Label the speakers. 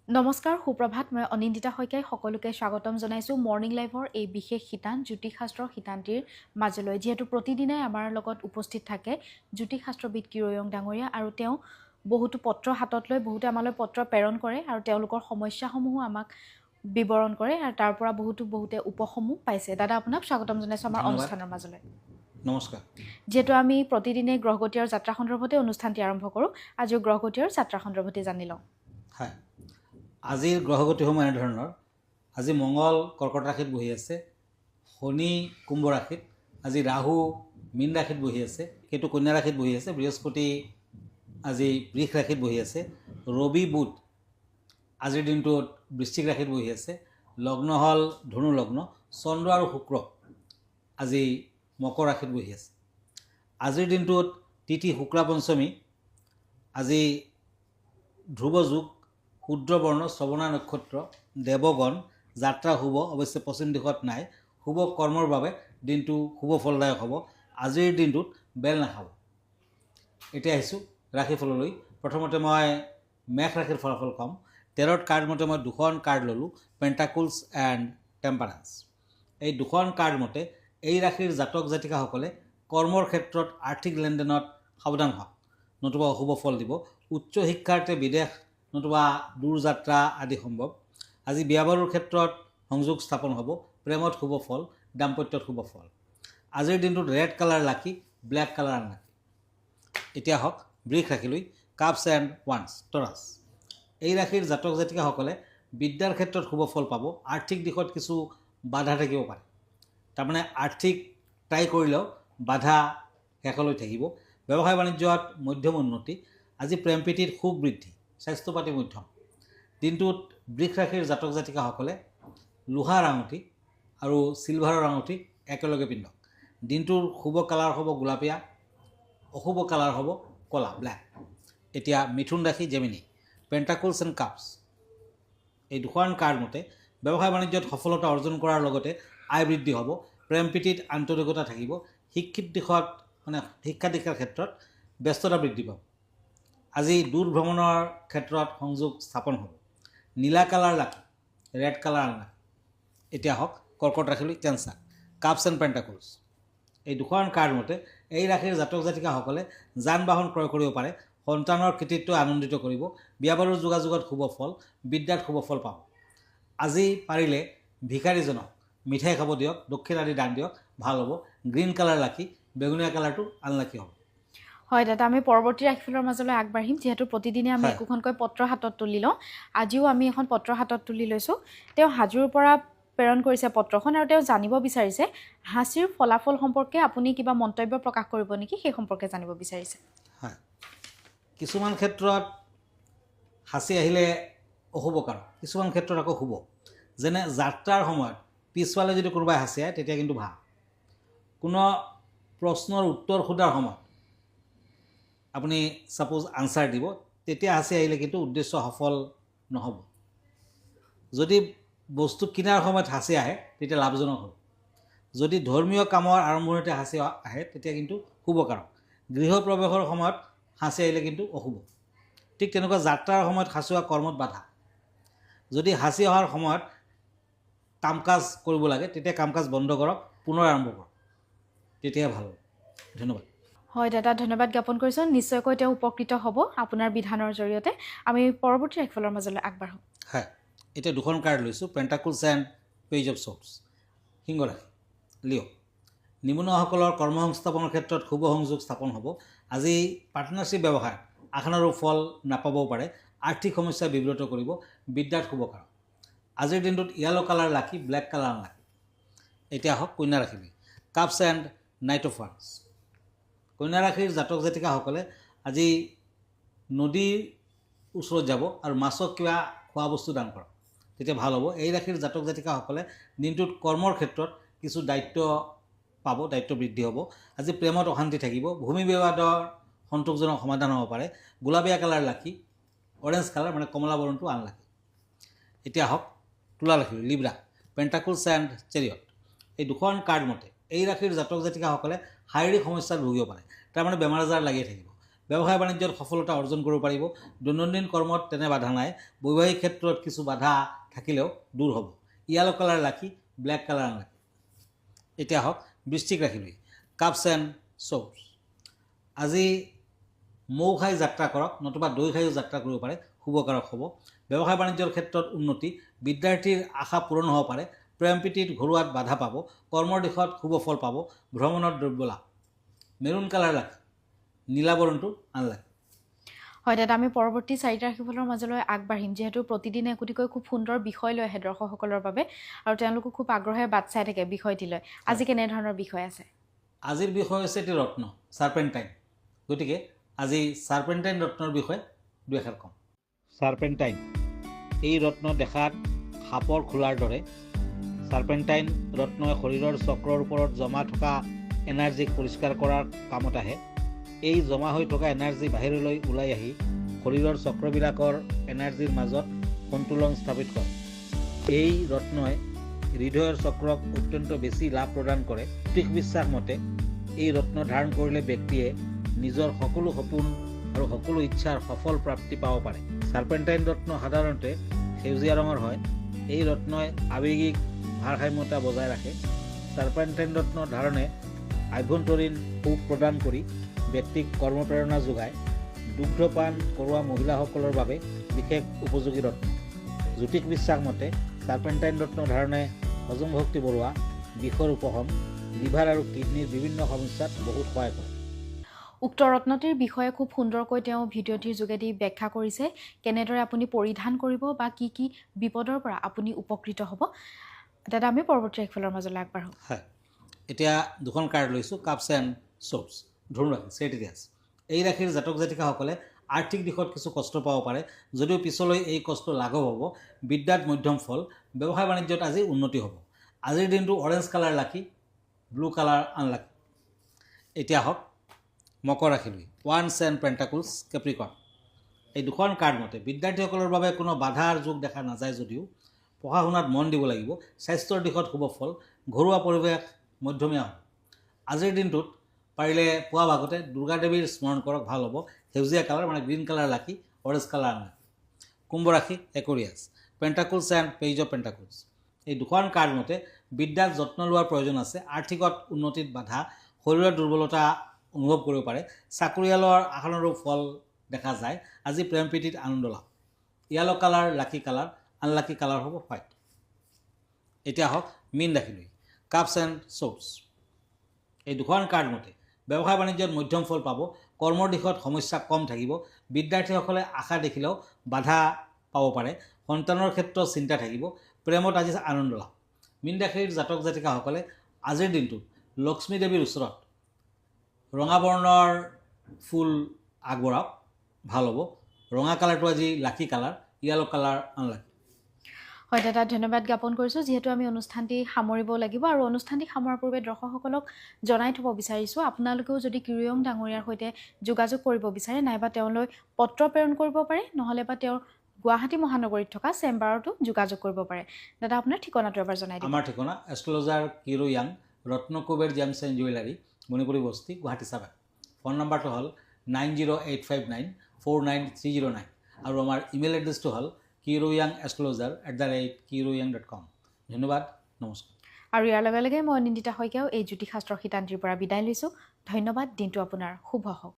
Speaker 1: নমস্কাৰ সুপ্ৰভাত মই অনিন্দিতা শইকীয়াই সকলোকে স্বাগতম জনাইছোঁ মৰ্নিং লাইভৰ এই বিশেষ শিতান জ্যোতিষশাস্ত্ৰৰ শিতানটিৰ মাজলৈ যিহেতু প্ৰতিদিনাই আমাৰ লগত উপস্থিত থাকে জ্যোতিষশাস্ত্ৰবিদ কিৰয়ং ডাঙৰীয়া আৰু তেওঁ বহুতো পত্ৰ হাতত লৈ বহুতে আমালৈ পত্ৰ প্ৰেৰণ কৰে আৰু তেওঁলোকৰ সমস্যাসমূহো আমাক বিৱৰণ কৰে আৰু তাৰ পৰা বহুতে উপসমূহ পাইছে দাদা আপোনাক স্বাগতম জনাইছোঁ আমাৰ অনুষ্ঠানৰ মাজলৈ
Speaker 2: নমস্কাৰ
Speaker 1: যেহেতু আমি প্ৰতিদিনেই গ্ৰহগতি আৰু যাত্ৰা সন্দৰ্ভতে অনুষ্ঠানটি আৰম্ভ কৰোঁ আজিও গ্ৰহগতি আৰু যাত্ৰা সন্দৰ্ভতে জানি লওঁ
Speaker 2: হয় আজিৰ গ্ৰহগতিসমূহ এনেধৰণৰ আজি মঙ্গল কৰ্কট ৰাশিত বহি আছে শনি কুম্ভ ৰাশিত আজি ৰাহু মীন ৰাশিত বহি আছে কেতু কন্যা ৰাশিত বহি আছে বৃহস্পতি আজি বৃষ ৰাশিত বহি আছে ৰবি বুধ আজিৰ দিনটোত বৃশ্চিক ৰাশিত বহি আছে লগ্ন হ'ল ধনু লগ্ন চন্দ্ৰ আৰু শুক্ৰ আজি মকৰ ৰাশিত বহি আছে আজিৰ দিনটোত তিথি শুক্লা পঞ্চমী আজি ধ্ৰুৱ যোগ ক্ষুদ্ৰ বৰ্ণ শ্ৰৱণা নক্ষত্ৰ দেৱগণ যাত্ৰা শুভ অৱশ্যে পশ্চিম দিশত নাই শুভ কৰ্মৰ বাবে দিনটো শুভ ফলদায়ক হ'ব আজিৰ দিনটোত বেল নাখাব এতিয়া আহিছোঁ ৰাশিফললৈ প্ৰথমতে মই মেষ ৰাশিৰ ফলাফল ক'ম 13ত কাৰ্ড মতে মই দুখন কাৰ্ড ল'লোঁ পেণ্টাকুলছ এণ্ড টেম্পাৰেন্স এই দুখন কাৰ্ড মতে এই ৰাশিৰ জাতক জাতিকাসকলে কৰ্মৰ ক্ষেত্ৰত আৰ্থিক লেনদেনত সাৱধান হওক নতুবা অশুভ ফল দিব উচ্চ শিক্ষাৰ্থে বিদেশ নতুবা দূৰ যাত্ৰা আদি সম্ভৱ আজি বিয়া বাৰুৰ ক্ষেত্ৰত সংযোগ স্থাপন হ'ব প্ৰেমত শুভ ফল দাম্পত্যত শুভ ফল আজিৰ দিনটোত red colour lucky black colour unlucky এতিয়া হওক বৃষ ৰাশিলৈ কাপছ এণ্ড ওৱান্স টৰাছ এই ৰাশিৰ জাতক জাতিকাসকলে বিদ্যাৰ ক্ষেত্ৰত শুভ ফল পাব আৰ্থিক দিশত কিছু বাধা থাকিব পাৰে তাৰমানে আৰ্থিক ট্ৰাই কৰিলেও বাধা শেষলৈ থাকিব ব্যৱসায় বাণিজ্যত মধ্যম উন্নতি আজি প্ৰেম প্ৰীতিৰ সুখ বৃদ্ধি স্বাস্থ্য পাতি মধ্যম দিনটোত বৃষ ৰাশিৰ জাতক জাতিকাসকলে লোহাৰ আঙুঠি আৰু চিলভাৰৰ আঙুঠি একেলগে পিন্ধক দিনটোৰ শুভ কালাৰ হ'ব গোলাপীয়া অশুভ কালাৰ হ'ব ক'লা ব্লেক এতিয়া মিথুন ৰাশি জেমিনি পেণ্টাকুলছ এণ্ড কাপছ এই দুখন কাৰ্ড মতে ব্যৱসায় বাণিজ্যত সফলতা অৰ্জন কৰাৰ লগতে আয় বৃদ্ধি হ'ব প্ৰেম প্ৰীতিত আন্তৰিকতা থাকিব শিক্ষিত দিশত শিক্ষা দীক্ষাৰ ক্ষেত্ৰত ব্যস্ততা বৃদ্ধি পাব আজি দূৰ ভ্ৰমণৰ ক্ষেত্ৰত সংযোগ স্থাপন হ'ব নীলা কালাৰ লাকি ৰেড কালাৰ আনলাকি এতিয়া হওক কৰ্কট ৰাশিলৈ কেঞ্চাৰ কাপছ এণ্ড পেণ্টাকুলছ এই দুখন কাৰ্ড মতে এই ৰাশিৰ জাতক জাতিকাসকলে যান বাহন ক্ৰয় কৰিব পাৰে সন্তানৰ কৃতিত্ব আনন্দিত কৰিব বিয়া বাৰুৰ যোগাযোগত শুভ ফল বিদ্যাত শুভ ফল পাব আজি পাৰিলে ভিকাৰীজনক মিঠাই খাব দিয়ক দক্ষিণ আদি দান দিয়ক ভাল হ'ব গ্ৰীণ কালাৰ লাকি বেঙুনীয়া কালাৰটো আনলাকি হ'ব
Speaker 1: হয় দাদা আমি পৰৱৰ্তী ৰাশিফলৰ মাজলৈ আগবাঢ়িম যিহেতু প্ৰতিদিনে আমি একোখনকৈ পত্ৰ হাতত তুলি লওঁ আজিও আমি এখন পত্ৰ হাতত তুলি লৈছোঁ তেওঁ হাজোৰ পৰা প্ৰেৰণ কৰিছে পত্ৰখন আৰু তেওঁ জানিব বিচাৰিছে হাঁচিৰ ফলাফল সম্পৰ্কে আপুনি কিবা মন্তব্য প্ৰকাশ কৰিব নেকি সেই সম্পৰ্কে জানিব বিচাৰিছে
Speaker 2: হয় কিছুমান ক্ষেত্ৰত হাঁচি আহিলে অশুভকাৰ কিছুমান ক্ষেত্ৰত আকৌ শুভ যেনে যাত্ৰাৰ সময়ত পিছফালে যদি কোনোবাই হাঁচি আহে তেতিয়া কিন্তু ভাল কোনো প্ৰশ্নৰ উত্তৰ সোধাৰ সময়ত আপুনি ছাপোজ আনচাৰ দিব তেতিয়া হাঁচি আহিলে কিন্তু উদ্দেশ্য সফল নহ'ব যদি বস্তু কিনাৰ সময়ত হাঁচি আহে তেতিয়া লাভজনক হ'ব যদি ধৰ্মীয় কামৰ আৰম্ভণিতে হাঁচি আহে তেতিয়া কিন্তু শুভকাৰক গৃহপ্ৰৱেশৰ সময়ত হাঁচি আহিলে কিন্তু অশুভ ঠিক তেনেকুৱা যাত্ৰাৰ সময়ত হাঁচি হোৱা কৰ্মত বাধা যদি হাঁচি অহাৰ সময়ত কাম কাজ কৰিব লাগে তেতিয়া কাম কাজ বন্ধ কৰক পুনৰ আৰম্ভ কৰক তেতিয়াহে ভাল হ'ব ধন্যবাদ
Speaker 1: হয় দাদা ধন্যবাদ জ্ঞাপন কৰিছোঁ নিশ্চয়কৈ তেওঁ উপকৃত হ'ব আপোনাৰ বিধানৰ জৰিয়তে আমি পৰৱৰ্তী ৰাশিফলৰ মাজলৈ আগবাঢ়োঁ
Speaker 2: হয় এতিয়া দুখন কাৰ্ড লৈছোঁ পেণ্টাকুলছ এণ্ড পেজ অফ শ্বৰ্টছ সিংহ ৰাশি লিঅ' নিবনুৱাসকলৰ কৰ্মসংস্থাপনৰ ক্ষেত্ৰত শুভ সংযোগ স্থাপন হ'ব আজি পাৰ্টনাৰশ্বিপ ব্যৱসায়ত আশানুৰূপ ফল নাপাবও পাৰে আৰ্থিক সমস্যা বিব্ৰত কৰিব বিদ্যাত শুভকাৰক আজিৰ দিনটোত yellow' colour lucky black colour unlucky এতিয়া হওক কন্যা ৰাশিলৈ কাপছ এণ্ড নাইট অফ ওৱান্স কন্যা ৰাশিৰ জাতক জাতিকাসকলে আজি নদীৰ ওচৰত যাব আৰু মাছক কিবা খোৱা বস্তু দান কৰক তেতিয়া ভাল হ'ব এই ৰাশিৰ জাতক জাতিকাসকলে দিনটোত কৰ্মৰ ক্ষেত্ৰত কিছু দায়িত্ব পাব দায়িত্ব বৃদ্ধি হ'ব আজি প্ৰেমত অশান্তি থাকিব ভূমি বিবাদৰ সন্তোষজনক সমাধান হ'ব পাৰে গোলাপীয়া কালাৰ লাকি অৰেঞ্জ কালাৰ মানে কমলা বৰণটো আনলাকি এতিয়া হওক তুলা ৰাশি লিব্ৰা পেণ্টাকুলছ এণ্ড চেৰিয়ট এই দুখন কাৰ্ড মতে এই ৰাশিৰ জাতক জাতিকাসকলে শাৰীৰিক সমস্যাত ভুগিব পাৰে তাৰমানে বেমাৰ আজাৰ লাগিয়ে থাকিব ব্যৱসায় বাণিজ্যত সফলতা অৰ্জন কৰিব পাৰিব। দৈনন্দিন কৰ্মত তেনে বাধা নাই। বৈবাহিক ক্ষেত্ৰত কিছু বাধা থাকিলেও দূৰ হ'ব। Yellow colour lucky, black colour unlucky. এতিয়া হওক বৃশ্চিক ৰাশিলৈ। Cups and চ'পছ। আজি মৌ খাই যাত্ৰা কৰক, নতুবা দৈ খাইও যাত্ৰা কৰিব পাৰে, শুভকাৰক হ'ব। ব্যৱসায় বাণিজ্যৰ ক্ষেত্ৰত উন্নতি, বিদ্যাৰ্থীৰ আশা পূৰণ হ'ব পাৰে। প্ৰেম প্ৰীতিত ঘৰুৱাত বাধা পাব। কৰ্মৰ দিশত শুভ ফল পাব। ভ্ৰমণত দ্ৰব্য লাভ। মেৰুণ কালাৰ লাকি, নীলাবৰণটো আনলাকি।
Speaker 1: হয় দাদা, আমি পৰৱৰ্তী 4টা ৰাশিফলৰ মাজলৈ আগবাঢ়িম, যিহেতু প্ৰতিদিনে একোটিকৈ খুব সুন্দৰ বিষয় লৈ আহে দৰ্শকসকলৰ বাবে, আৰু তেওঁলোকো খুব আগ্ৰহেৰে বাট চাই থাকে বিষয়টিলৈ। আজি কেনেধৰণৰ বিষয় আছে?
Speaker 2: আজিৰ বিষয় হৈছে এটি ৰত্ন, চাৰ্পেণ্টাইন। গতিকে আজি চাৰ্পেণ্টাইন ৰত্নৰ বিষয়ে দুই এষাৰ ক'ম। চাৰ্পেণ্টাইন এই ৰত্ন দেখাত সাপৰ খোলাৰ দৰে। চাৰ্পেণ্টাইন ৰত্নই শৰীৰৰ চক্ৰৰ ওপৰত জমা থকা এনাৰ্জিক পৰিষ্কাৰ কৰাৰ কামত আহে। এই জমা হৈ থকা এনাৰ্জি বাহিৰলৈ ওলাই আহি শৰীৰৰ চক্ৰবিলাকৰ এনাৰ্জিৰ মাজত সন্তুলন স্থাপিত কৰে। এই ৰত্নই হৃদয়ৰ চক্ৰক অত্যন্ত বেছি লাভ প্ৰদান কৰে। জ্যোতিষ বিশ্বাস মতে এই ৰত্ন ধাৰণ কৰিলে ব্যক্তিয়ে নিজৰ সকলো সপোন আৰু সকলো ইচ্ছাৰ সফল প্ৰাপ্তি পাব পাৰে। চাৰ্পেণ্টাইন ৰত্ন সাধাৰণতে সেউজীয়া ৰঙৰ হয়। এই ৰত্নই আৱেগিক ভাৰসাম্যতা বজাই ৰাখে। চাৰ্পেণ্টাইন ৰত্ন ধাৰণে আভ্যন্তৰীণ সুখ প্ৰদান কৰি ব্যক্তিক কৰ্মপ্ৰেৰণা যোগায়। দুগ্ধপান কৰোৱা মহিলাসকলৰ বাবে বিশেষ উপযোগী ৰত্ন। জ্যোতিষ বিশ্বাস মতে চাৰ্পেণ্টাইন ৰত্ন ধাৰণে হজম শক্তি বঢ়োৱা, বিষৰ উপশম, লিভাৰ আৰু কিডনীৰ বিভিন্ন সমস্যাত বহুত সহায় কৰে।
Speaker 1: উক্ত ৰত্নটিৰ বিষয়ে খুব সুন্দৰকৈ তেওঁ ভিডিঅ'টিৰ যোগেদি ব্যাখ্যা কৰিছে, কেনেদৰে আপুনি পৰিধান কৰিব বা কি কি বিপদৰ পৰা আপুনি উপকৃত হ'ব। দাদা, আমি পৰৱৰ্তী ৰাশিফলৰ মাজলৈ আগবাঢ়োঁ।
Speaker 2: হয়, এতিয়া দুখন কাৰ্ড লৈছোঁ, কাপছ এণ্ড চ'পছ। ধনু ৰাশি, চেৰিটিকাছ। এই ৰাশিৰ জাতক জাতিকাসকলে আৰ্থিক দিশত কিছু কষ্ট পাব পাৰে, যদিও পিছলৈ এই কষ্ট লাঘৱ হ'ব। বিদ্যাত মধ্যম ফল। ব্যৱসায় বাণিজ্যত আজি উন্নতি হ'ব। আজিৰ দিনটো অৰেঞ্জ কালাৰ লাকি, ব্লু কালাৰ আনলাকি। এতিয়া হওক মকৰ ৰাশিলৈ। Once and পেণ্টাকুলছ, কেপ্ৰিকৰ্ণ। এই দুখন কাৰ্ড মতে বিদ্যাৰ্থীসকলৰ বাবে কোনো বাধাৰ যোগ দেখা নাযায় যদিও পঢ়া শুনাত মন দিব লাগিব। স্বাস্থ্যৰ দিশত শুভ ফল। ঘৰুৱা পৰিৱেশ মধ্যমীয়া হ'ব। আজিৰ দিনটোত পাৰিলে পুৱা ভাগতে দুৰ্গা দেৱীৰ স্মৰণ কৰক, ভাল হ'ব। সেউজীয়া কালাৰ মানে গ্ৰীণ কালাৰ লাকি, অৰেঞ্জ কালাৰ আনলাকি। কুম্ভ ৰাশি, একুৰিয়াছ। পেণ্টাকুলছ এণ্ড পেজ অফ পেণ্টাকুলছ। এই দুখন কাৰ্ড মতে বিদ্যাত যত্ন লোৱাৰ প্ৰয়োজন আছে। আৰ্থিকত উন্নতিত বাধা, শৰীৰৰ দুৰ্বলতা অনুভৱ কৰিব পাৰে। চাকৰিয়ালৰ আশানুৰূপ ফল দেখা যায়। আজি প্ৰেম প্ৰীতিত আনন্দ লাভ। য়েলো কালাৰ লাকি কালাৰ, আনলাকি কালাৰ হ'ব হোৱাইট। এতিয়া হওক মীন ৰাশিলৈ। Cups and চ'পছ। এই দুখন কাৰ্ড মতে ব্যৱসায় বাণিজ্যত মধ্যম ফল পাব। কৰ্মৰ দিশত সমস্যা কম থাকিব। বিদ্যাৰ্থীসকলে আশা দেখিলেও বাধা পাব পাৰে। সন্তানৰ ক্ষেত্ৰত চিন্তা থাকিব। প্ৰেমত আজি আনন্দ লাভ। মীন ৰাশিৰ জাতক জাতিকাসকলে আজিৰ দিনটোত লক্ষ্মী দেৱীৰ ওচৰত ৰঙা বৰ্ণৰ ফুল আগবঢ়াওক, ভাল হ'ব। ৰঙা কালাৰটো আজি লাকি কালাৰ, য়েলো কালাৰ আনলাকি।
Speaker 1: হয় দাদা, ধন্যবাদ জ্ঞাপন কৰিছোঁ। যিহেতু আমি অনুষ্ঠানটি সামৰিব লাগিব, আৰু অনুষ্ঠানটি সামৰাৰ পূৰ্বে দৰ্শকসকলক জনাই থ'ব বিচাৰিছোঁ, আপোনালোকেও যদি কিৰোয়ং ডাঙৰীয়াৰ সৈতে যোগাযোগ কৰিব বিচাৰে, নাইবা তেওঁলৈ পত্ৰ প্ৰেৰণ কৰিব পাৰে, নহ'লে বা তেওঁৰ গুৱাহাটী মহানগৰীত থকা চেম্বাৰতো যোগাযোগ কৰিব পাৰে। দাদা, আপোনাৰ ঠিকনাটো এবাৰ জনাই দিব।
Speaker 2: আমাৰ ঠিকনা astrologer Kirowang, Ratnakuber gems and jewellery, Manipuri Basti, Guwahati 7। Phone নম্বৰটো হ'ল 9085949309, আৰু আমাৰ ইমেইল এড্ৰেছটো হ'ল kiroyangastrologer@kiroyang.com। ধন্যবাদ, নমস্কাৰ।
Speaker 1: আৰু ইয়াৰ লগে লগে মই অনিন্দিতা শইকীয়াও এই জ্যোতিষশাস্ত্ৰৰ শিতান্তিৰ পৰা বিদায় লৈছোঁ। ধন্যবাদ। দিনটো আপোনাৰ শুভ হওক।